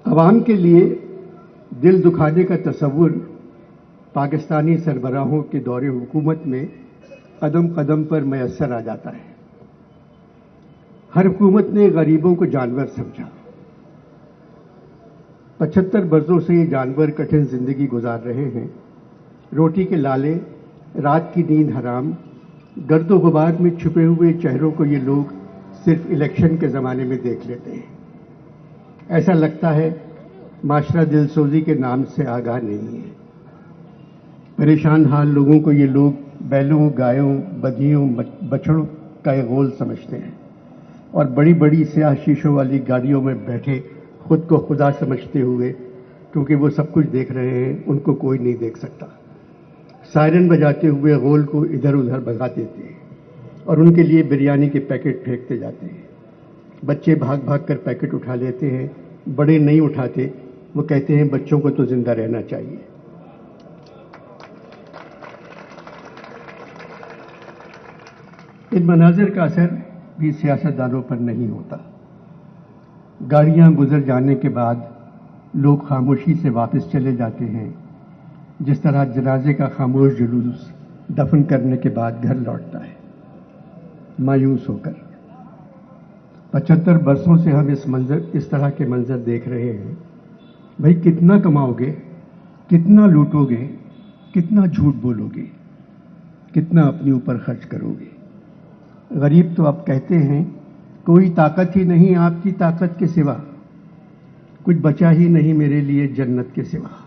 عوام کے لیے دل دکھانے کا تصور پاکستانی سربراہوں کے دور حکومت میں قدم قدم پر میسر آ جاتا ہے۔ ہر حکومت نے غریبوں کو جانور سمجھا۔ 75 برسوں سے یہ جانور کٹھن زندگی گزار رہے ہیں۔ روٹی کے لالے، رات کی نیند حرام، گرد و غبار میں چھپے ہوئے چہروں کو یہ لوگ صرف الیکشن کے زمانے میں دیکھ لیتے ہیں۔ ایسا لگتا ہے معاشرہ دل سوزی کے نام سے آگاہ نہیں ہے۔ پریشان حال لوگوں کو یہ لوگ بیلوں، گایوں، بدھیوں، بچڑوں کا ایک غول سمجھتے ہیں اور بڑی بڑی سیاہ شیشوں والی گاڑیوں میں بیٹھے خود کو خدا سمجھتے ہوئے، کیونکہ وہ سب کچھ دیکھ رہے ہیں، ان کو کوئی نہیں دیکھ سکتا، سائرن بجاتے ہوئے غول کو ادھر ادھر بھگا دیتے ہیں اور ان کے لیے بریانی کے پیکٹ پھینکتے جاتے ہیں۔ بچے بھاگ بھاگ کر پیکٹ اٹھا لیتے ہیں، بڑے نہیں اٹھاتے، وہ کہتے ہیں بچوں کو تو زندہ رہنا چاہیے۔ ان مناظر کا اثر بھی سیاستدانوں پر نہیں ہوتا۔ گاڑیاں گزر جانے کے بعد لوگ خاموشی سے واپس چلے جاتے ہیں، جس طرح جنازے کا خاموش جلوس دفن کرنے کے بعد گھر لوٹتا ہے، مایوس ہو کر۔ 75 برسوں سے ہم اس طرح کے منظر دیکھ رہے ہیں۔ بھائی کتنا کماؤ گے، کتنا لوٹو گے، کتنا جھوٹ بولو گے، کتنا اپنے اوپر خرچ کرو گے؟ غریب تو اب کہتے ہیں کوئی طاقت ہی نہیں آپ کی طاقت کے سوا، کچھ بچا ہی نہیں میرے لیے جنت کے سوا۔